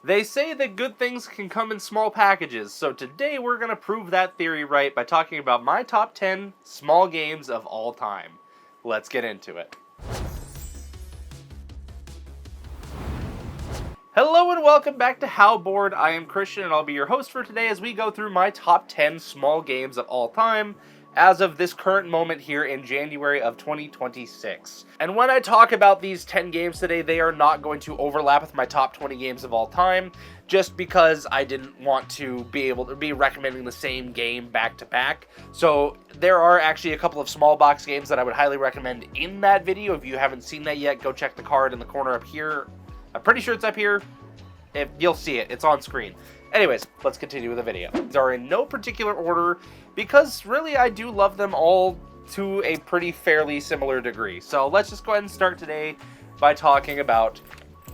They say that good things can come in small packages, so today we're going to prove that theory right by talking about my top 10 small games of all time. Let's get into it. Hello and welcome back to How Bored. I am Christian and I'll be your host for today as we go through my top 10 small games of all time as of this current moment here in January of 2026. And when I talk about these 10 games today, they are not going to overlap with my top 20 games of all time, just because I didn't want to be able to be recommending the same game back to back. So there are actually a couple of small box games that I would highly recommend in that video. If you haven't seen that yet, go check the card in the corner up here. I'm pretty sure it's up here. If you'll see it, it's on screen. Anyways, let's continue with the video. These are in no particular order because really I do love them all to a pretty fairly similar degree. So let's just go ahead and start today by talking about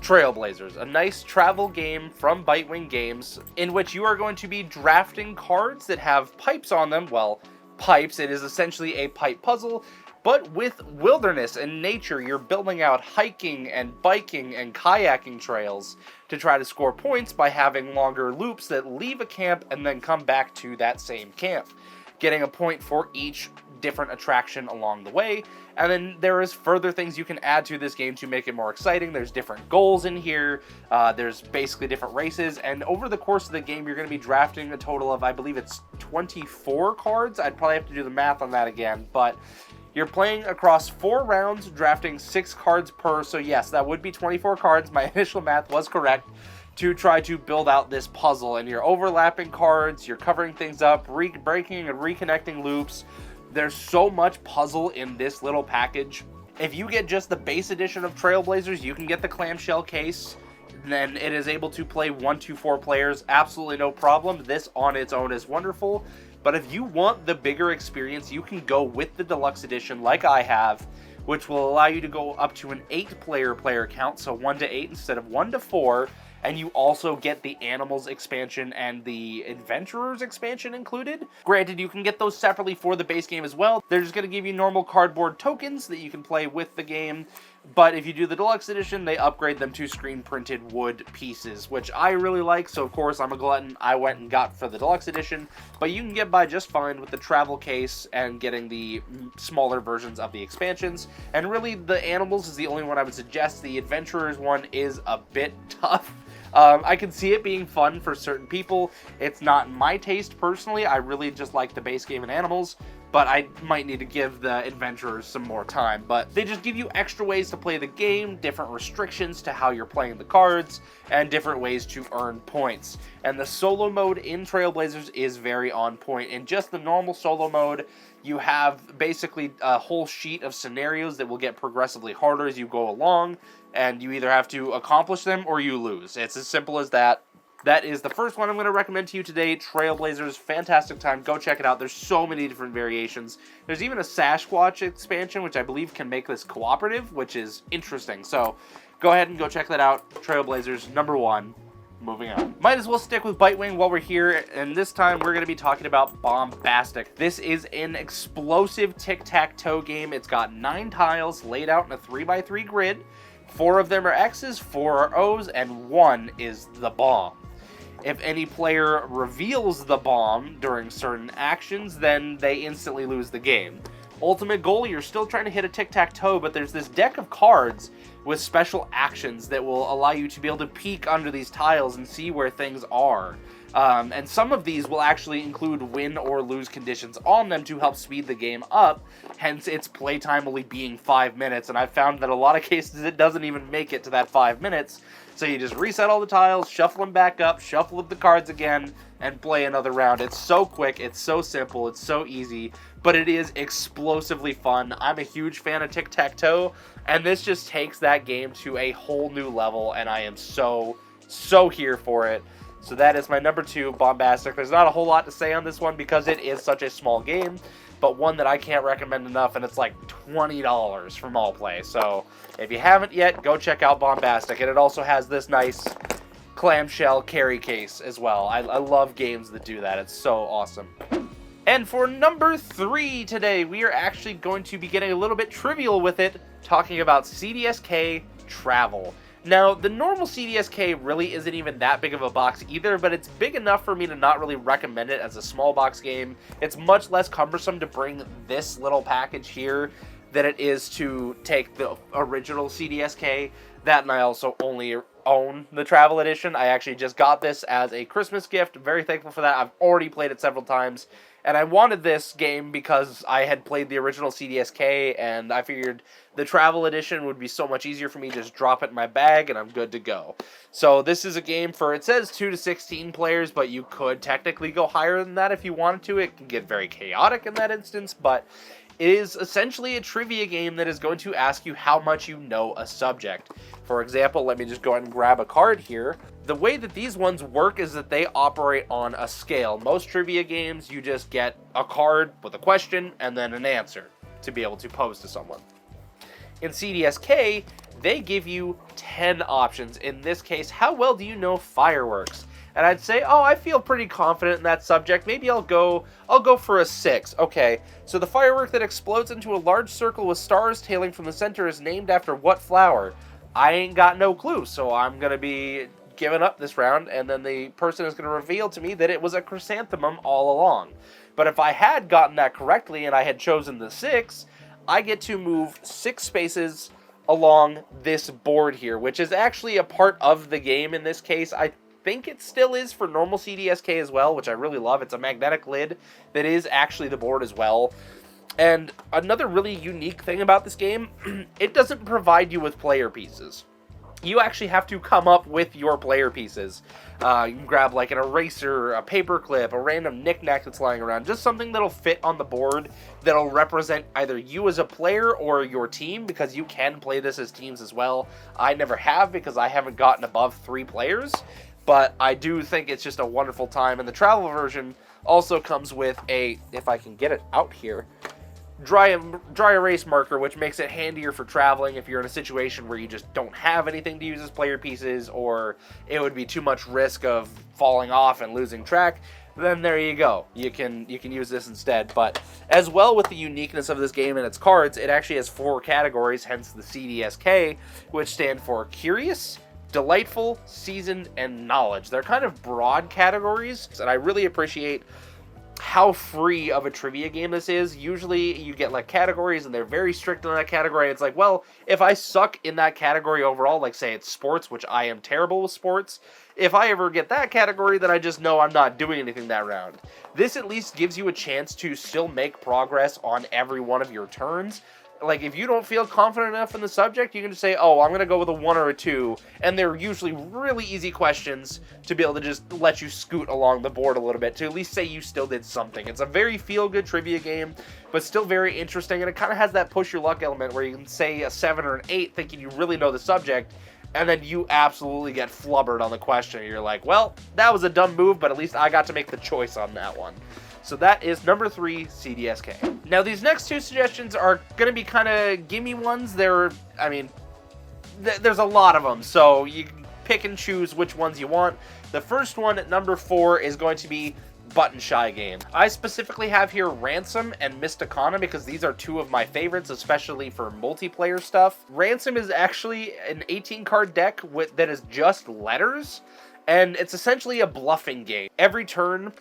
Trailblazers, a nice travel game from Bitewing Games in which you are going to be drafting cards that have pipes on them. Well, pipes, it is essentially a pipe puzzle, but with wilderness and nature. You're building out hiking and biking and kayaking trails to try to score points by having longer loops that leave a camp and then come back to that same camp, getting a point for each different attraction along the way. And then there is further things you can add to this game to make it more exciting. There's different goals in here. There's basically different races. And over the course of the game, you're going to be drafting a total of, I believe it's 24 cards. I'd probably have to do the math on that again, but you're playing across 4 rounds, drafting 6 cards per, so yes, that would be 24 cards. My initial math was correct, to try to build out this puzzle. And you're overlapping cards, you're covering things up, breaking and reconnecting loops. There's so much puzzle in this little package. If you get just the base edition of Trailblazers, you can get the clamshell case. Then it is able to play 1 to 4 players, absolutely no problem. This on its own is wonderful. But if you want the bigger experience, you can go with the deluxe edition like I have, which will allow you to go up to an 8-player count, so 1 to 8 instead of 1 to 4, and you also get the Animals expansion and the Adventurers expansion included. Granted, you can get those separately for the base game as well. They're just going to give you normal cardboard tokens that you can play with the game, but if you do the deluxe edition, they upgrade them to screen-printed wood pieces, which I really like, so of course I'm a glutton. I went and got for the deluxe edition, but you can get by just fine with the travel case and getting the smaller versions of the expansions. And really, the Animals is the only one I would suggest. The Adventurers one is a bit tough. I can see it being fun for certain people. It's not my taste personally. I really just like the base game in Animals, but I might need to give the Adventurers some more time. But they just give you extra ways to play the game, different restrictions to how you're playing the cards, and different ways to earn points. And the solo mode in Trailblazers is very on point. In just the normal solo mode, you have basically a whole sheet of scenarios that will get progressively harder as you go along, and you either have to accomplish them or you lose. It's as simple as that. That is the first one I'm going to recommend to you today, Trailblazers. Fantastic time. Go check it out. There's so many different variations. There's even a Sasquatch expansion, which I believe can make this cooperative, which is interesting. So go ahead and go check that out. Trailblazers, number 1. Moving on. Might as well stick with Bitewing while we're here, and this time we're going to be talking about Bombastic. This is an explosive tic-tac-toe game. It's got 9 tiles laid out in a 3x3 grid. 4 of them are X's, 4 are O's, and 1 is the bomb. If any player reveals the bomb during certain actions, then they instantly lose the game. Ultimate goal, you're still trying to hit a tic-tac-toe, but there's this deck of cards with special actions that will allow you to be able to peek under these tiles and see where things are. And some of these will actually include win or lose conditions on them to help speed the game up, hence its playtime only being 5 minutes, and I've found that a lot of cases it doesn't even make it to that 5 minutes, so you just reset all the tiles, shuffle them back up, shuffle up the cards again, and play another round. It's so quick, it's so simple, it's so easy, but it is explosively fun. I'm a huge fan of tic-tac-toe, and this just takes that game to a whole new level, and I am so here for it. So that is my number 2, Bombastic. There's not a whole lot to say on this one because it is such a small game, but one that I can't recommend enough, and it's like $20 from Allplay. So if you haven't yet, go check out Bombastic. And it also has this nice clamshell carry case as well. I love games that do that. It's so awesome. And for number 3 today, we are actually going to be getting a little bit trivial with it, talking about CDSK Travel. Now, the normal CDSK really isn't even that big of a box either, but it's big enough for me to not really recommend it as a small box game. It's much less cumbersome to bring this little package here than it is to take the original CDSK. That, and I also only own the travel edition. I actually just got this as a Christmas gift. Very thankful for that. I've already played it several times, and I wanted this game because I had played the original CDSK, and I figured the travel edition would be so much easier for me to just drop it in my bag, and I'm good to go. So this is a game for, it says 2 to 16 players, but you could technically go higher than that if you wanted to. It can get very chaotic in that instance, but it is essentially a trivia game that is going to ask you how much you know a subject. For example, let me just go ahead and grab a card here. The way that these ones work is that they operate on a scale. Most trivia games, you just get a card with a question and then an answer to be able to pose to someone. In CDSK, they give you 10 options. In this case, how well do you know fireworks? And I'd say, oh, I feel pretty confident in that subject. Maybe I'll go for a 6. Okay, so the firework that explodes into a large circle with stars tailing from the center is named after what flower? I ain't got no clue, so I'm going to be giving up this round, and then the person is going to reveal to me that it was a chrysanthemum all along. But if I had gotten that correctly and I had chosen the 6, I get to move 6 spaces along this board here, which is actually a part of the game in this case. I think it still is for normal CDSK as well, which I really love. It's a magnetic lid that is actually the board as well. And another really unique thing about this game, it doesn't provide you with player pieces. You actually have to come up with your player pieces. You can grab like an eraser, a paper clip, a random knickknack that's lying around, just something that'll fit on the board that'll represent either you as a player or your team, because you can play this as teams as well. I never have because I haven't gotten above 3 players, but I do think it's just a wonderful time. And the travel version also comes with a, if I can get it out here, dry erase marker, which makes it handier for traveling if you're in a situation where you just don't have anything to use as player pieces, or it would be too much risk of falling off and losing track. Then there you go. You can use this instead. But as well, with the uniqueness of this game and its cards, it actually has 4 categories, hence the CDSK, which stand for Curious, Delightful, Seasoned, and Knowledge. They're kind of broad categories, and I really appreciate how free of a trivia game this is. Usually you get like categories and they're very strict on that category. It's like, well, if I suck in that category overall, like say it's sports, which I am terrible with sports, if I ever get that category, then I just know I'm not doing anything that round. This at least gives you a chance to still make progress on every one of your turns. Like, if you don't feel confident enough in the subject, you can just say, oh, I'm going to go with a 1 or a 2, and they're usually really easy questions to be able to just let you scoot along the board a little bit, to at least say you still did something. It's a very feel-good trivia game, but still very interesting, and it kind of has that push-your-luck element where you can say a 7 or an 8 thinking you really know the subject, and then you absolutely get flubbered on the question. You're like, well, that was a dumb move, but at least I got to make the choice on that one. So that is number 3, CDSK. Now, these next 2 suggestions are going to be kind of gimme ones. There's a lot of them, so you can pick and choose which ones you want. The first one at number 4 is going to be Button Shy Game. I specifically have here Ransom and Mysticana because these are 2 of my favorites, especially for multiplayer stuff. Ransom is actually an 18-card deck that is just letters, and it's essentially a bluffing game. Every turn,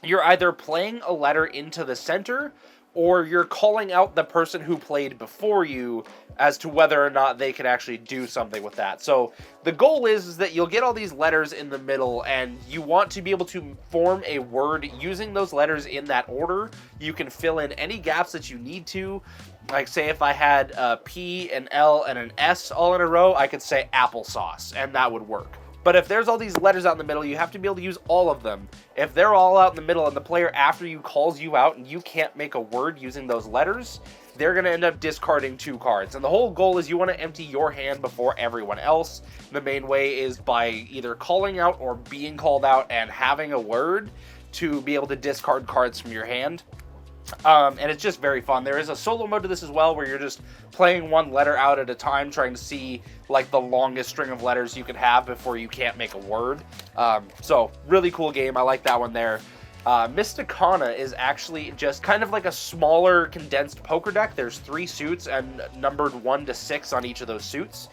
you're either playing a letter into the center, or you're calling out the person who played before you as to whether or not they can actually do something with that. So the goal is that you'll get all these letters in the middle, and you want to be able to form a word using those letters in that order. You can fill in any gaps that you need to. Like, say if I had a P, an L, and an S all in a row, I could say applesauce, and that would work. But if there's all these letters out in the middle, you have to be able to use all of them. If they're all out in the middle and the player after you calls you out and you can't make a word using those letters, they're going to end up discarding 2 cards. And the whole goal is you want to empty your hand before everyone else. The main way is by either calling out or being called out and having a word to be able to discard cards from your hand. And it's just very fun. There is a solo mode to this as well, where you're just playing one letter out at a time, trying to see like the longest string of letters you can have before you can't make a word. So really cool game. I like that one there. Mysticana is actually just kind of like a smaller condensed poker deck. There's 3 suits and numbered 1 to 6 on each of those suits.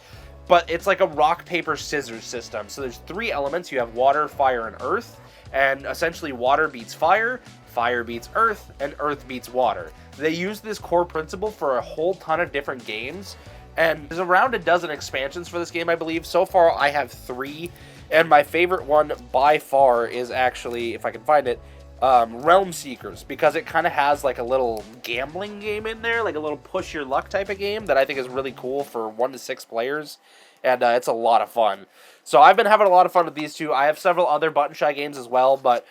but it's like a rock, paper, scissors system. So there's 3 elements. You have water, fire, and earth. And essentially water beats fire beats earth, and earth beats water. They use this core principle for a whole ton of different games. And there's around a dozen expansions for this game, I believe. So far, I have 3. And my favorite one by far is actually, if I can find it, Realm Seekers, because it kind of has like a little gambling game in there, like a little push your luck type of game that I think is really cool for 1 to 6 players, and it's a lot of fun. So I've been having a lot of fun with these 2. I have several other Button Shy games as well, but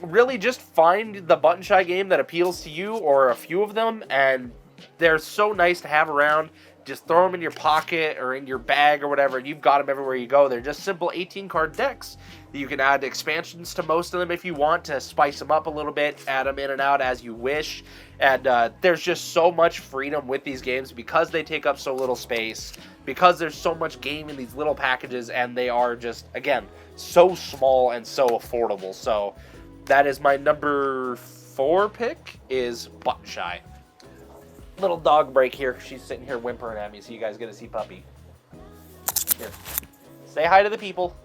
really just find the Button Shy game that appeals to you, or a few of them, and they're so nice to have around. Just throw them in your pocket or in your bag or whatever, and you've got them everywhere you go. They're just simple 18-card decks. You can add expansions to most of them if you want to spice them up a little bit, add them in and out as you wish. And there's just so much freedom with these games because they take up so little space, because there's so much game in these little packages, and they are just, again, so small and so affordable. So that is my number 4 pick, is Button Shy. Little dog break here. She's sitting here whimpering at me, so you guys get to see Puppy. Here. Say hi to the people.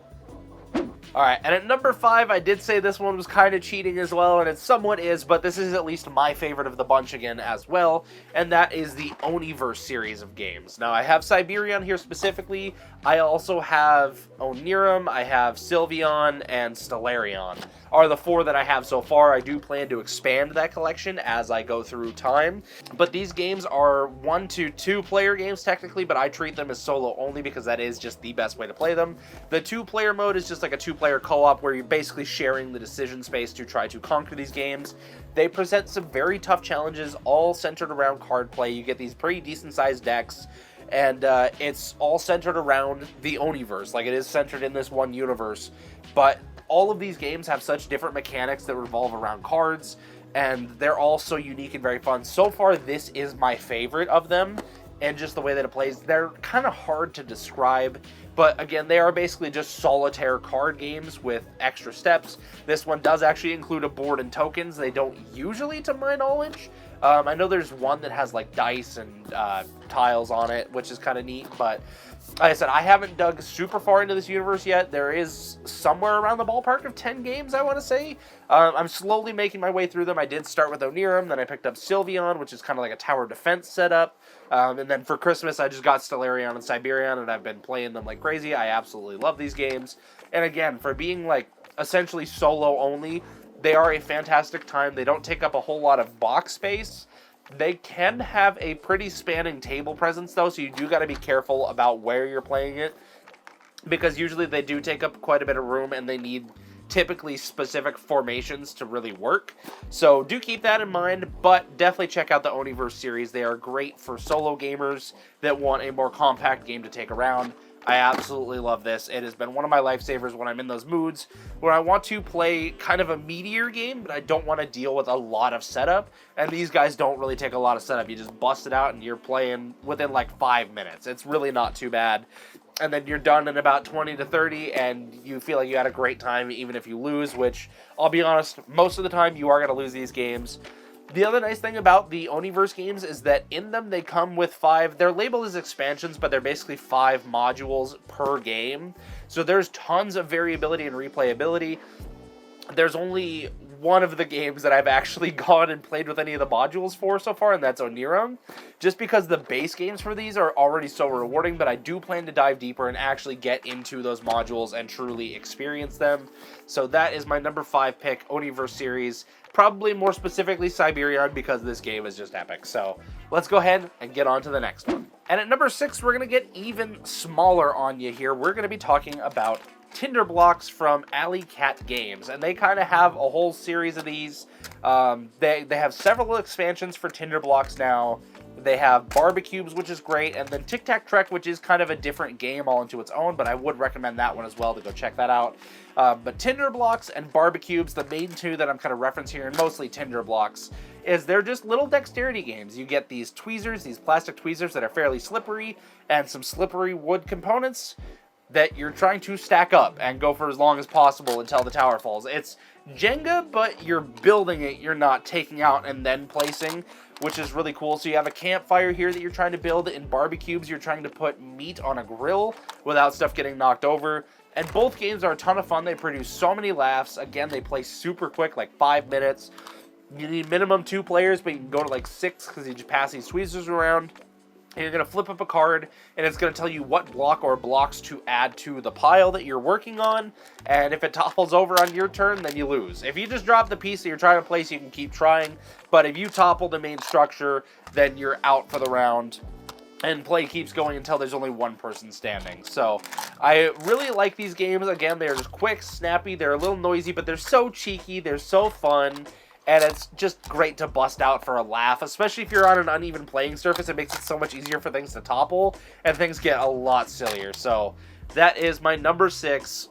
Alright, and at number 5, I did say this one was kind of cheating as well, and it somewhat is, but this is at least my favorite of the bunch again as well, and that is the Oniverse series of games. Now, I have Siberion here specifically. I also have Onirim, I have Sylveon, and Stellarion are the 4 that I have so far. I do plan to expand that collection as I go through time, but these games are 1 to 2 player games technically, but I treat them as solo only because that is just the best way to play them. The 2-player mode is just like a 2-player co-op where you're basically sharing the decision space to try to conquer these games. They present some very tough challenges, all centered around card play. You get these pretty decent sized decks, and it's all centered around the Oniverse. Like, it is centered in this one universe, but all of these games have such different mechanics that revolve around cards, and they're all so unique and very fun. So far, this is my favorite of them, and just the way that it plays. They're kind of hard to describe, but again, they are basically just solitaire card games with extra steps. This one does actually include a board and tokens. They don't usually, to my knowledge. I know there's one that has like dice and tiles on it, which is kind of neat, but like I said, I haven't dug super far into this universe yet. There is somewhere around the ballpark of 10 games, I want to say. I'm slowly making my way through them. I did start with Onirim, then I picked up Sylveon, which is kind of like a tower defense setup. And then for Christmas, I just got Stellarion and Siberion, and I've been playing them like crazy. I absolutely love these games. And again, for being like essentially solo only, they are a fantastic time. They don't take up a whole lot of box space. They can have a pretty spanning table presence, though, so you do got to be careful about where you're playing it, because usually they do take up quite a bit of room, and they need typically specific formations to really work. So do keep that in mind, but definitely check out the Oniverse series. They are great for solo gamers that want a more compact game to take around. I absolutely love this. It has been one of my lifesavers when I'm in those moods where I want to play kind of a meatier game, but I don't want to deal with a lot of setup. And these guys don't really take a lot of setup. You just bust it out and you're playing within like 5 minutes. It's really not too bad. And then you're done in about 20 to 30, and you feel like you had a great time even if you lose, which, I'll be honest, most of the time you are going to lose these games. The other nice thing about the Oniverse games is that in them they come with 5, they're labeled as expansions, but they're basically 5 modules per game. So there's tons of variability and replayability. There's only one of the games that I've actually gone and played with any of the modules for so far, and that's Onirim. Just because the base games for these are already so rewarding, but I do plan to dive deeper and actually get into those modules and truly experience them. So that is my number 5 pick, Oniverse series. Probably more specifically Siberion, because this game is just epic. So let's go ahead and get on to the next one. And at number 6, we're going to get even smaller on you here. We're going to be talking about Tinder Blocks from Alley Cat Games, and they kind of have a whole series of these. They have several expansions for Tinder Blocks now. They have Barbecubes, which is great, and then Tic Tac Trek, which is kind of a different game all into its own, but I would recommend that one as well to go check that out. But Tinder Blocks and Barbecubes, the main 2 that I'm kind of referencing here, and mostly Tinder Blocks, is they're just little dexterity games. You get these tweezers, these plastic tweezers that are fairly slippery, and some slippery wood components that you're trying to stack up and go for as long as possible until the tower falls. It's Jenga, but you're building it, you're not taking out and then placing, which is really cool. So you have a campfire here that you're trying to build. In Barbecubes, you're trying to put meat on a grill without stuff getting knocked over. And both games are a ton of fun. They produce so many laughs. Again, they play super quick, like 5 minutes. You need minimum 2 players, but you can go to like 6 because you just pass these tweezers around. And you're going to flip up a card, and it's going to tell you what block or blocks to add to the pile that you're working on. And if it topples over on your turn, then you lose. If you just drop the piece that you're trying to place, you can keep trying. But if you topple the main structure, then you're out for the round. And play keeps going until there's only one person standing. So I really like these games. Again, they're just quick, snappy. They're a little noisy, but they're so cheeky. They're so fun. And it's just great to bust out for a laugh, especially if you're on an uneven playing surface. It makes it so much easier for things to topple, and things get a lot sillier. So that is my number 6,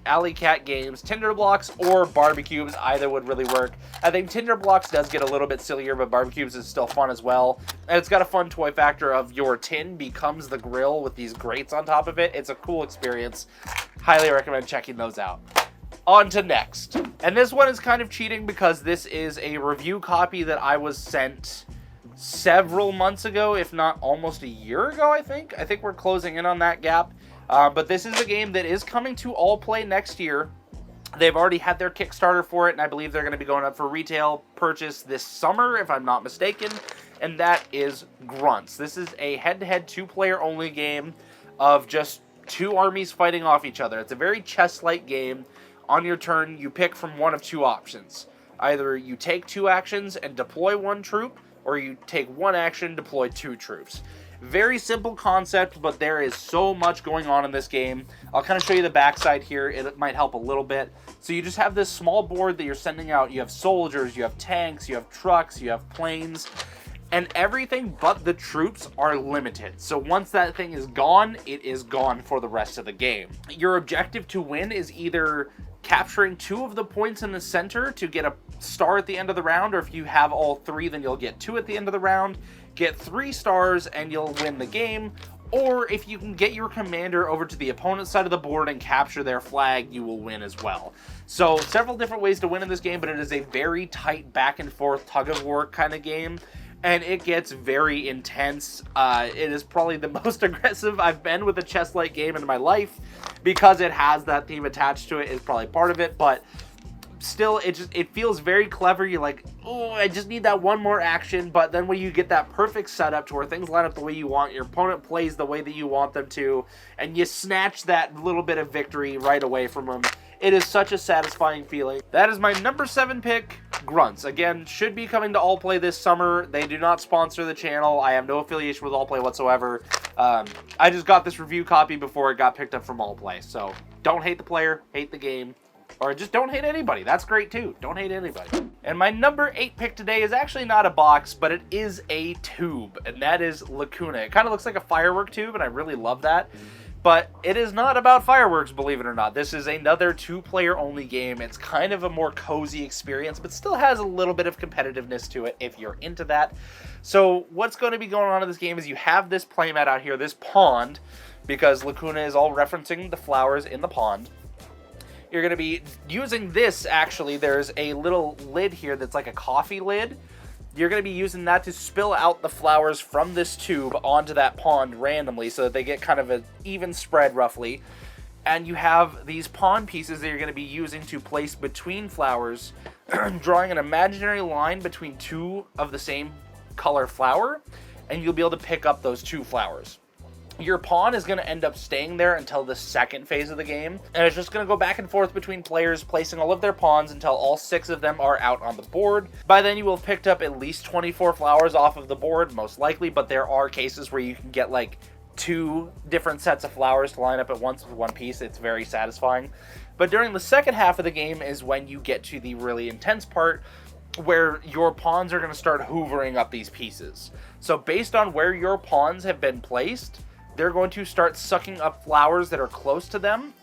Alley Cat Games. Tinder Blocks or Barbecubes, either would really work. I think Tinder Blocks does get a little bit sillier, but Barbecubes is still fun as well. And it's got a fun toy factor of your tin becomes the grill with these grates on top of it. It's a cool experience. Highly recommend checking those out. On to next. And this one is kind of cheating because this is a review copy that I was sent several months ago, if not almost a year ago, I think. I think we're closing in on that gap. But this is a game that is coming to All Play next year. They've already had their Kickstarter for it, and I believe they're going to be going up for retail purchase this summer, if I'm not mistaken. And that is Grunts. This is a head-to-head 2-player only game of just 2 armies fighting off each other. It's a very chess-like game. On your turn, you pick from one of 2 options. Either you take 2 actions and deploy 1 troop, or you take 1 action, deploy 2 troops. Very simple concept, but there is so much going on in this game. I'll kind of show you the backside here. It might help a little bit. So you just have this small board that you're sending out. You have soldiers, you have tanks, you have trucks, you have planes. And everything but the troops are limited. So once that thing is gone, it is gone for the rest of the game. Your objective to win is either capturing 2 of the points in the center to get a star at the end of the round, or if you have all 3, then you'll get 2 at the end of the round. Get 3 stars and you'll win the game. Or if you can get your commander over to the opponent's side of the board and capture their flag, you will win as well. So several different ways to win in this game, but it is a very tight back and forth tug of war kind of game. And it gets very intense. It is probably the most aggressive I've been with a chess-like game in my life. Because it has that theme attached to it is probably part of it. But still, it feels very clever. You're like, oh, I just need that one more action. But then when you get that perfect setup to where things line up the way you want, your opponent plays the way that you want them to, and you snatch that little bit of victory right away from them, it is such a satisfying feeling. That is my number 7 pick, Grunts. Again, should be coming to All Play this summer. They do not sponsor the channel. I have no affiliation with All Play whatsoever. I just got this review copy before it got picked up from All Play. So don't hate the player, hate the game, or just don't hate anybody. That's great too. Don't hate anybody. And my number 8 pick today is actually not a box, but it is a tube, and that is Lacuna. It kind of looks like a firework tube, and I really love that. But it is not about fireworks, believe it or not. This is another 2-player only game. It's kind of a more cozy experience, but still has a little bit of competitiveness to it if you're into that. So what's going to be going on in this game is you have this playmat out here, this pond, because Lacuna is all referencing the flowers in the pond. You're going to be using this, actually. There's a little lid here that's like a coffee lid. You're going to be using that to spill out the flowers from this tube onto that pond randomly so that they get kind of an even spread roughly. And you have these pond pieces that you're going to be using to place between flowers, drawing an imaginary line between 2 of the same color flower, and you'll be able to pick up those 2 flowers. Your pawn is going to end up staying there until the second phase of the game, and it's just going to go back and forth between players, placing all of their pawns until all 6 of them are out on the board. By then, you will have picked up at least 24 flowers off of the board, most likely, but there are cases where you can get like 2 different sets of flowers to line up at once with one piece. It's very satisfying. But during the second half of the game is when you get to the really intense part, where your pawns are going to start hoovering up these pieces. So based on where your pawns have been placed, they're going to start sucking up flowers that are close to them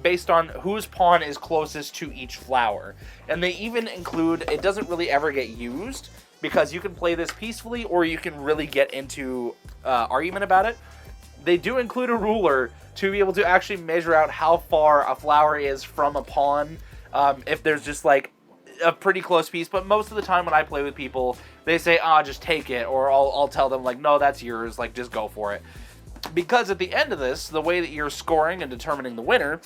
based on whose pawn is closest to each flower. And they even include, it doesn't really ever get used because you can play this peacefully or you can really get into argument about it. They do include a ruler to be able to actually measure out how far a flower is from a pawn. If there's just like a pretty close piece, but most of the time when I play with people, they say, just take it, or I'll tell them, like, no, that's yours, like, just go for it. Because at the end of this, the way that you're scoring and determining the winner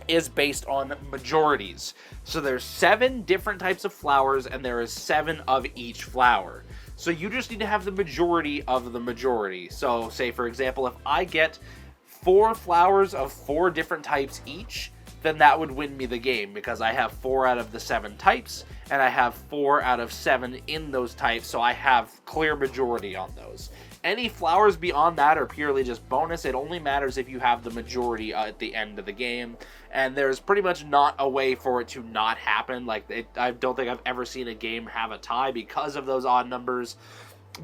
is based on majorities. So there's 7 different types of flowers, and there is 7 of each flower. So you just need to have the majority of the majority. So say, for example, if I get 4 flowers of 4 different types each, then that would win me the game, because I have 4 out of the 7 types, and I have 4 out of 7 in those types, so I have clear majority on those. Any flowers beyond that are purely just bonus. It only matters if you have the majority at the end of the game, and there's pretty much not a way for it to not happen. Like, I don't think I've ever seen a game have a tie because of those odd numbers.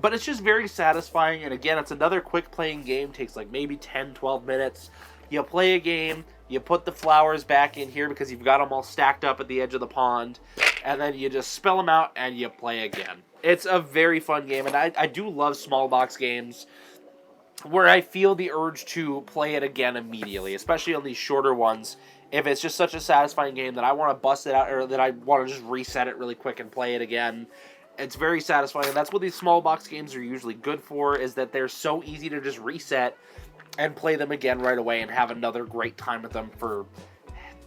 But it's just very satisfying, and again, it's another quick playing game. Takes like maybe 10-12 minutes. You play a game, you put the flowers back in here because you've got them all stacked up at the edge of the pond, and then you just spill them out and you play again. It's a very fun game, and I do love small box games where I feel the urge to play it again immediately, especially on these shorter ones. If it's just such a satisfying game that I want to bust it out, or that I want to just reset it really quick and play it again, it's very satisfying. And that's what these small box games are usually good for, is that they're so easy to just reset and play them again right away and have another great time with them for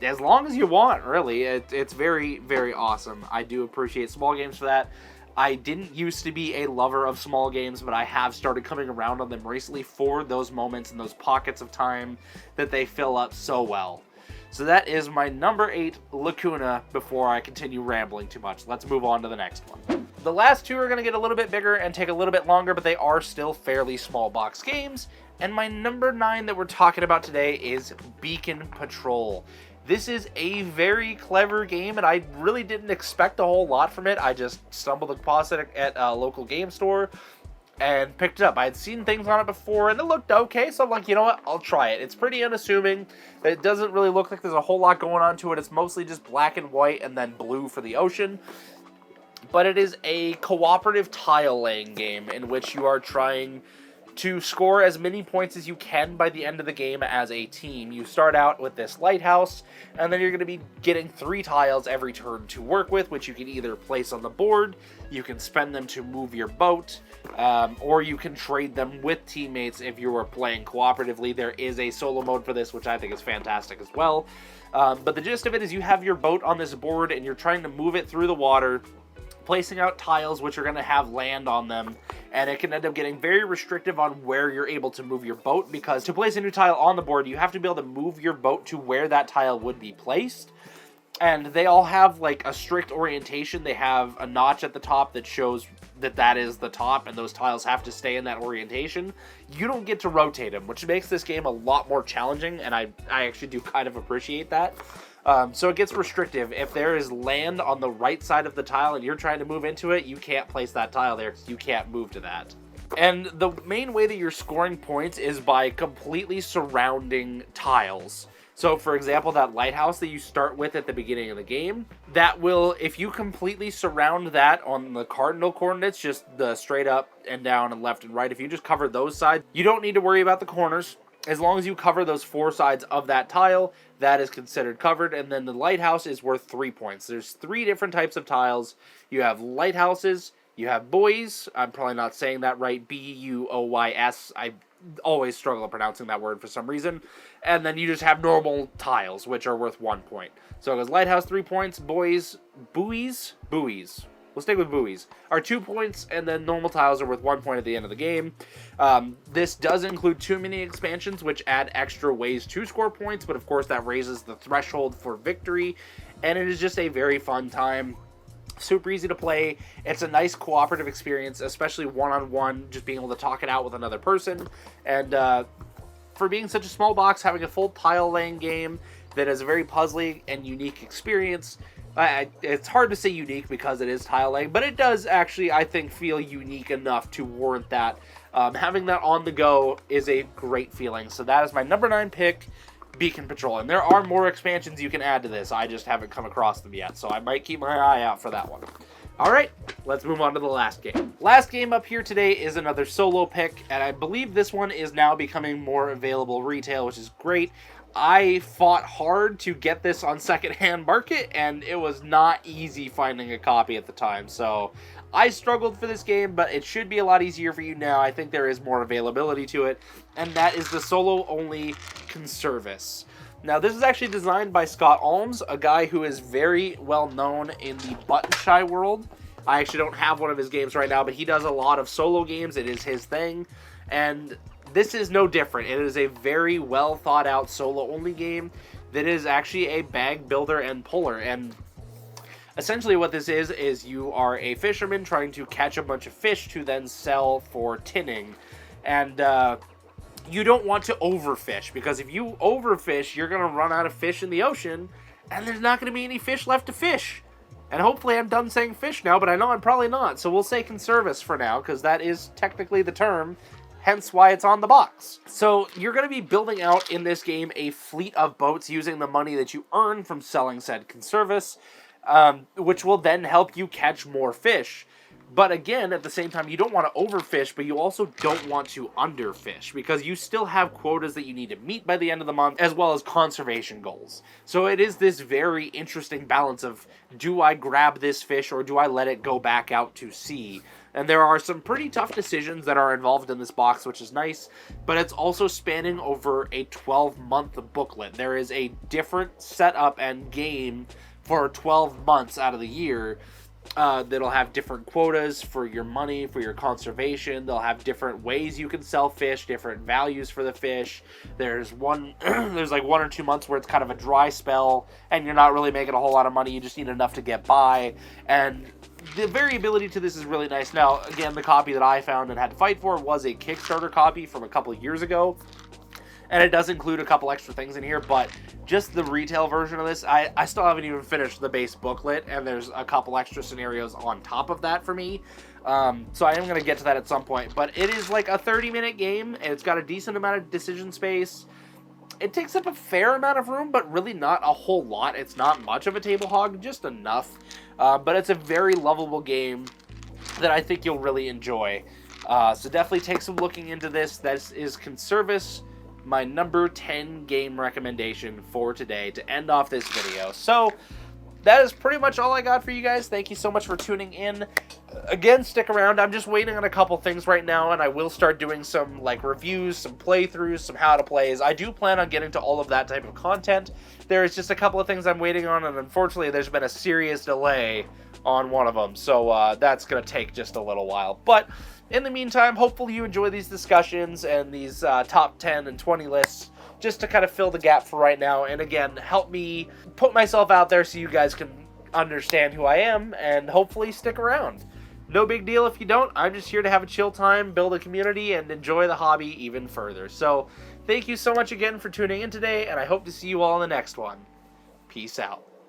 as long as you want, really. It's very, very awesome. I do appreciate small games for that. I didn't used to be a lover of small games, but I have started coming around on them recently for those moments and those pockets of time that they fill up so well. So that is my number 8 Lacuna. Before I continue rambling too much, let's move on to the next one. The last 2 are going to get a little bit bigger and take a little bit longer, but they are still fairly small box games. And my number 9 that we're talking about today is Beacon Patrol. This is a very clever game, and I really didn't expect a whole lot from it. I just stumbled across it at a local game store and picked it up. I had seen things on it before, and it looked okay, so I'm like, you know what, I'll try it. It's pretty unassuming. It doesn't really look like there's a whole lot going on to it. It's mostly just black and white and then blue for the ocean. But it is a cooperative tile-laying game in which you are trying to score as many points as you can by the end of the game as a team. You start out with this lighthouse, and then you're going to be getting 3 tiles every turn to work with, which you can either place on the board, you can spend them to move your boat, or you can trade them with teammates if you are playing cooperatively. There is a solo mode for this, which I think is fantastic as well. But the gist of it is you have your boat on this board, and you're trying to move it through the water, placing out tiles which are going to have land on them, and it can end up getting very restrictive on where you're able to move your boat, because to place a new tile on the board, you have to be able to move your boat to where that tile would be placed. And they all have like a strict orientation. They have a notch at the top that shows that that is the top, and those tiles have to stay in that orientation. You don't get to rotate them, which makes this game a lot more challenging, and I actually do kind of appreciate that. So it gets restrictive. If there is land on the right side of the tile and you're trying to move into it, you can't place that tile there because you can't move to that. And the main way that you're scoring points is by completely surrounding tiles. So for example, that lighthouse that you start with at the beginning of the game, that will, if you completely surround that on the cardinal coordinates, just the straight up and down and left and right, if you just cover those sides, you don't need to worry about the corners. As long as you cover those 4 sides of that tile, that is considered covered. And then the lighthouse is worth 3 points. There's 3 different types of tiles. You have lighthouses, you have buoys. I'm probably not saying that right. B-U-O-Y-S. I always struggle pronouncing that word for some reason. And then you just have normal tiles, which are worth 1 point. So it goes lighthouse, 3 points, buoys, buoys. We'll stick with buoys, are 2 points, and then normal tiles are worth 1 point at the end of the game. This does include 2 mini expansions, which add extra ways to score points, but of course that raises the threshold for victory, and it is just a very fun time. Super easy to play. It's a nice cooperative experience, especially one-on-one, just being able to talk it out with another person. And for being such a small box, having a full tile-laying game that is a very puzzly and unique experience. It's hard to say unique because it is tile laying, but it does actually, I think, feel unique enough to warrant that. Having that on the go is a great feeling. So that is my number 9 pick, Beacon Patrol. And there are more expansions you can add to this. I just haven't come across them yet, so I might keep my eye out for that one. All right, let's move on to the last game. Last game up here today is another solo pick, and I believe this one is now becoming more available retail, which is great. I fought hard to get this on secondhand market, and it was not easy finding a copy at the time. So I struggled for this game, but it should be a lot easier for you now. I think there is more availability to it, and that is the solo-only Conservice. Now, this is actually designed by Scott Almes, a guy who is very well known in the Button Shy world. I actually don't have one of his games right now, but he does a lot of solo games. It is his thing, and this is no different. It is a very well thought out solo-only game that is actually a bag builder and puller, and essentially what this is you are a fisherman trying to catch a bunch of fish to then sell for tinning, and you don't want to overfish, because if you overfish, you're going to run out of fish in the ocean, and there's not going to be any fish left to fish. And hopefully I'm done saying fish now, but I know I'm probably not, so we'll say Conservice for now, because that is technically the term, hence why it's on the box. So you're going to be building out in this game a fleet of boats using the money that you earn from selling said Conservice, which will then help you catch more fish. But again, at the same time, you don't want to overfish, but you also don't want to underfish, because you still have quotas that you need to meet by the end of the month, as well as conservation goals. So it is this very interesting balance of, do I grab this fish or do I let it go back out to sea? And there are some pretty tough decisions that are involved in this box, which is nice, but it's also spanning over a 12-month booklet. There is a different setup and game for 12 months out of the year. That'll have different quotas for your money, for your conservation. They'll have different ways you can sell fish, different values for the fish. There's there's like 1 or 2 months where it's kind of a dry spell and you're not really making a whole lot of money. You just need enough to get by. And the variability to this is really nice. Now, again, the copy that I found and had to fight for was a Kickstarter copy from a couple of years ago. And it does include a couple extra things in here, but just the retail version of this, I still haven't even finished the base booklet, and there's a couple extra scenarios on top of that for me. So I am going to get to that at some point, but it is like a 30-minute game, and it's got a decent amount of decision space. It takes up a fair amount of room, but really not a whole lot. It's not much of a table hog, just enough. But it's a very lovable game that I think you'll really enjoy. So definitely take some looking into this. This is Conservice, my number 10 game recommendation for today to end off this video. So that is pretty much all I got for you guys. Thank you so much for tuning in. Again, stick around. I'm just waiting on a couple things right now, and I will start doing some like reviews, some playthroughs, some how to plays. I do plan on getting to all of that type of content. There is just a couple of things I'm waiting on, and unfortunately there's been a serious delay on one of them, so that's going to take just a little while. But in the meantime, hopefully you enjoy these discussions and these top 10 and 20 lists, just to kind of fill the gap for right now. And again, help me put myself out there so you guys can understand who I am and hopefully stick around. No big deal if you don't. I'm just here to have a chill time, build a community, and enjoy the hobby even further. So thank you so much again for tuning in today, and I hope to see you all in the next one. Peace out.